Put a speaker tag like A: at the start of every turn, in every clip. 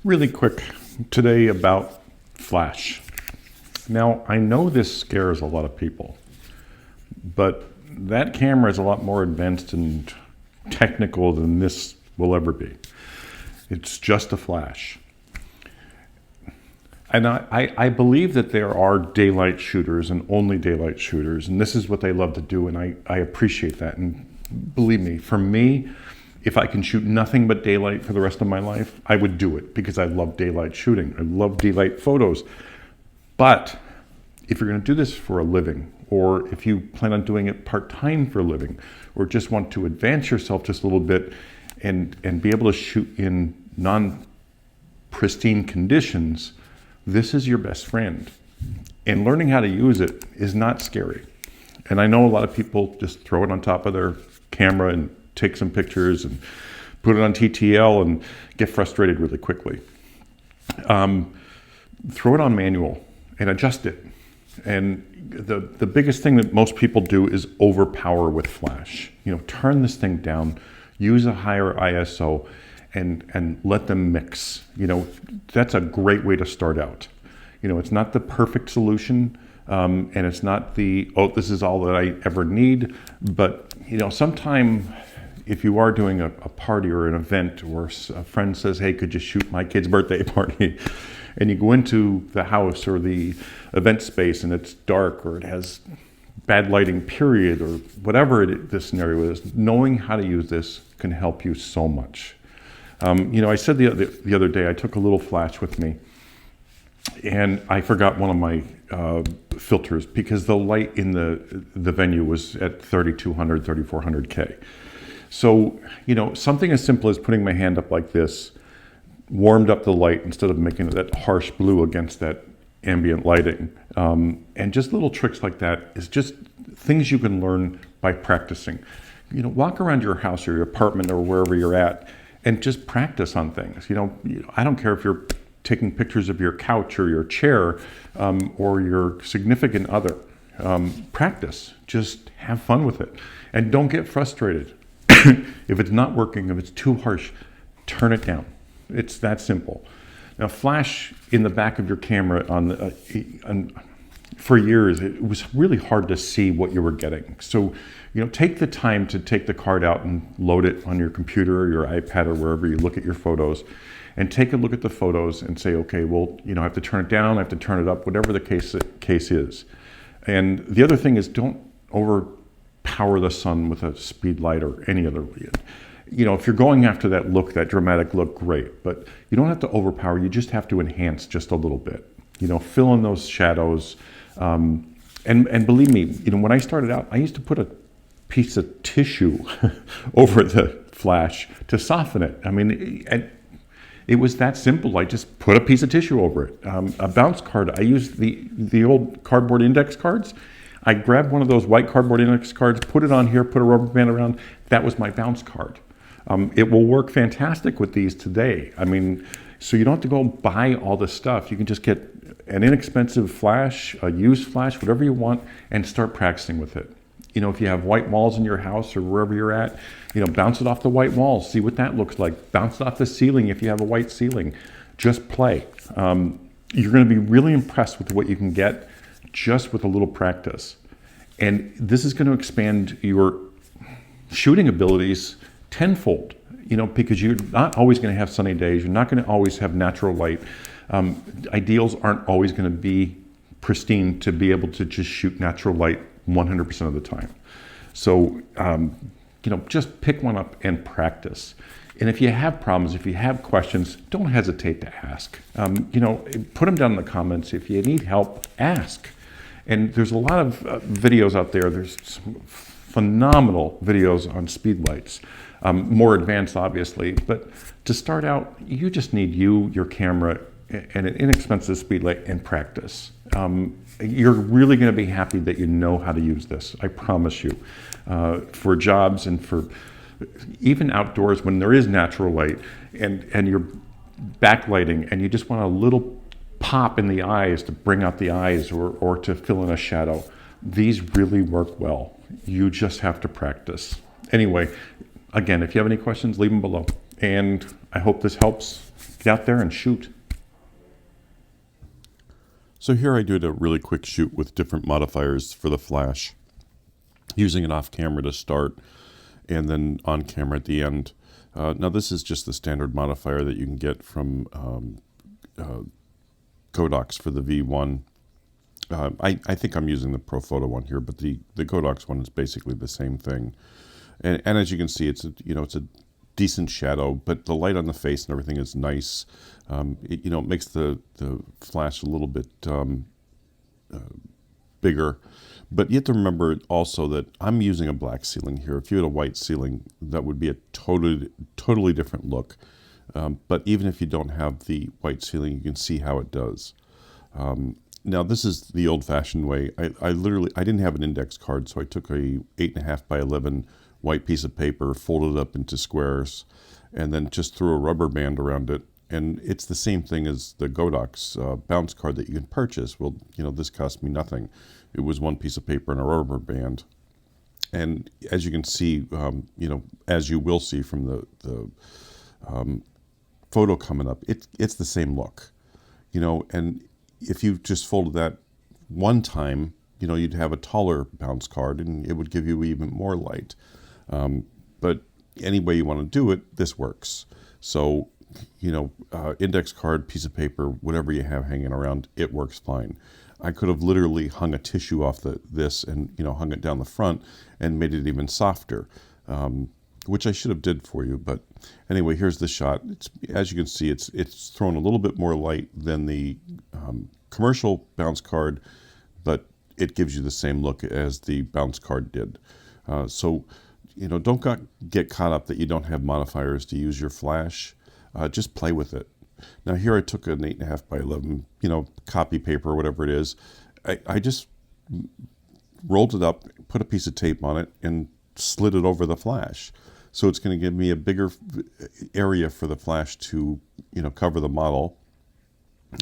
A: Really quick today about flash. Now, I know this scares a lot of people, but that camera is a lot more advanced and technical than this will ever be. It's just a flash. And I believe that there are daylight shooters and only daylight shooters, and this is what they love to do, and I appreciate that. And believe me, for me, if I can shoot nothing but daylight for the rest of my life, I would do it because I love daylight shooting. I love daylight photos. But if you're going to do this for a living, or if you plan on doing it part-time for a living, or just want to advance yourself just a little bit and be able to shoot in non-pristine conditions, this is your best friend. And learning how to use it is not scary. And I know a lot of people just throw it on top of their camera and take some pictures and put it on TTL and get frustrated really quickly. Throw it on manual and adjust it. And the biggest thing that most people do is overpower with flash. Turn this thing down, use a higher ISO, and let them mix. That's a great way to start out. It's not the perfect solution, and it's not this is all that I ever need. But sometime if you are doing a party or an event, or a friend says, "Hey, could you shoot my kid's birthday party?" and you go into the house or the event space and it's dark, or it has bad lighting period, or whatever the scenario is, knowing how to use this can help you so much. I said the other day, I took a little flash with me and I forgot one of my filters because the light in the venue was at 3200, 3400K. So, something as simple as putting my hand up like this warmed up the light instead of making it that harsh blue against that ambient lighting. And just little tricks like that is just things you can learn by practicing. Walk around your house or your apartment or wherever you're at and just practice on things. I don't care if you're taking pictures of your couch or your chair or your significant other. Practice. Just have fun with it. And don't get frustrated. If it's not working, if it's too harsh, turn it down. It's that simple. Now, flash in the back of your camera for years, it was really hard to see what you were getting. So, take the time to take the card out and load it on your computer or your iPad or wherever you look at your photos, and take a look at the photos and say, okay, well, I have to turn it down, I have to turn it up, whatever the case is. And the other thing is, don't overpower the sun with a speed light or any other light. If you're going after that dramatic look, great. But you don't have to overpower. You just have to enhance just a little bit. Fill in those shadows. And believe me, when I started out, I used to put a piece of tissue over the flash to soften it. I mean, it was that simple. I just put a piece of tissue over it. A bounce card, I used the old cardboard index cards. I grabbed one of those white cardboard index cards, put it on here, put a rubber band around. That was my bounce card. It will work fantastic with these today. I mean, so you don't have to go buy all this stuff. You can just get an inexpensive flash, a used flash, whatever you want, and start practicing with it. If you have white walls in your house or wherever you're at, bounce it off the white walls, see what that looks like. Bounce it off the ceiling if you have a white ceiling. Just play. You're going to be really impressed with what you can get just with a little practice. And this is going to expand your shooting abilities tenfold, because you're not always going to have sunny days. You're not going to always have natural light. Ideals aren't always going to be pristine to be able to just shoot natural light 100% of the time. So, just pick one up and practice. And if you have problems, if you have questions, don't hesitate to ask. Put them down in the comments. If you need help, ask. And there's a lot of videos out there. There's some phenomenal videos on speed lights. More advanced, obviously, but to start out, you just need your camera, and an inexpensive speed light and practice. You're really going to be happy that you know how to use this. I promise you. For jobs and for even outdoors when there is natural light and you're backlighting and you just want a little pop in the eyes to bring out the eyes or to fill in a shadow, these really work well. You just have to practice. Anyway, again, if you have any questions, leave them below. And I hope this helps. get out there and shoot.
B: So here I did a really quick shoot with different modifiers for the flash, using it off camera to start and then on camera at the end. Now this is just the standard modifier that you can get from Kodaks for the V1. I think I'm using the Profoto one here, but the Kodaks one is basically the same thing. And as you can see, it's a decent shadow, but the light on the face and everything is nice. It makes the flash a little bit bigger. But you have to remember also that I'm using a black ceiling here. If you had a white ceiling, that would be a totally different look. But even if you don't have the white ceiling, you can see how it does. Now this is the old-fashioned way. I didn't have an index card, so I took a 8.5 by 11 white piece of paper, folded it up into squares, and then just threw a rubber band around it. And it's the same thing as the Kodaks bounce card that you can purchase. Well, this cost me nothing. It was one piece of paper and a rubber band. And as you can see, as you will see from the photo coming up, it's the same look, and if you just folded that one time, you'd have a taller bounce card and it would give you even more light. But any way you want to do it, this works. So, index card, piece of paper, whatever you have hanging around, it works fine. I could have literally hung a tissue off this and, hung it down the front and made it even softer, which I should have did for you. But anyway, here's the shot. As you can see, it's thrown a little bit more light than the commercial bounce card, but it gives you the same look as the bounce card did. So, don't get caught up that you don't have modifiers to use your flash. Just play with it. Now here I took an 8.5 by 11, copy paper or whatever it is. I just rolled it up, put a piece of tape on it, and slid it over the flash. So it's going to give me a bigger area for the flash to, cover the model.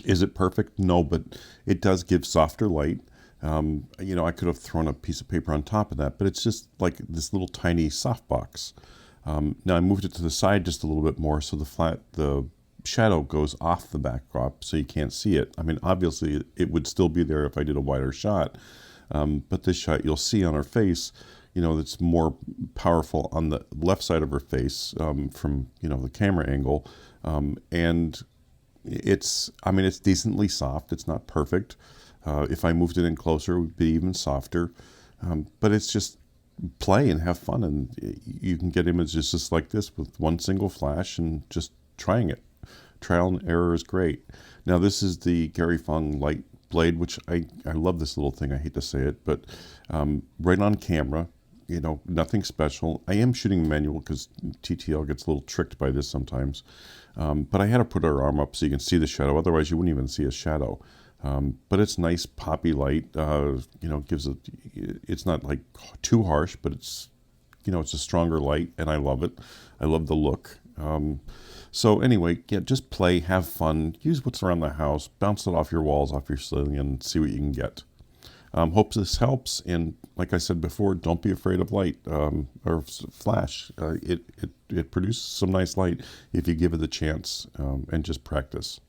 B: Is it perfect? No, but it does give softer light. I could have thrown a piece of paper on top of that, but it's just like this little tiny softbox. Now I moved it to the side just a little bit more so the shadow goes off the backdrop so you can't see it. I mean, obviously it would still be there if I did a wider shot, but this shot you'll see on her face, it's more powerful on the left side of her face from, the camera angle, and it's decently soft. It's not perfect. If I moved it in closer, it would be even softer, but it's just play and have fun, and you can get images just like this with one single flash and just trying it. Trial and error is great. Now this is the Gary Fung light blade, which I love this little thing. I hate to say it, but right on camera, nothing special. I am shooting manual because TTL gets a little tricked by this sometimes, but I had to put her arm up so you can see the shadow. Otherwise you wouldn't even see a shadow. But it's nice poppy light, it's not like too harsh, but it's a stronger light, and I love it. I love the look. So anyway, just play, have fun, use what's around the house, bounce it off your walls, off your ceiling, and see what you can get. Hope this helps, and like I said before, don't be afraid of light or flash. It produces some nice light if you give it a chance and just practice.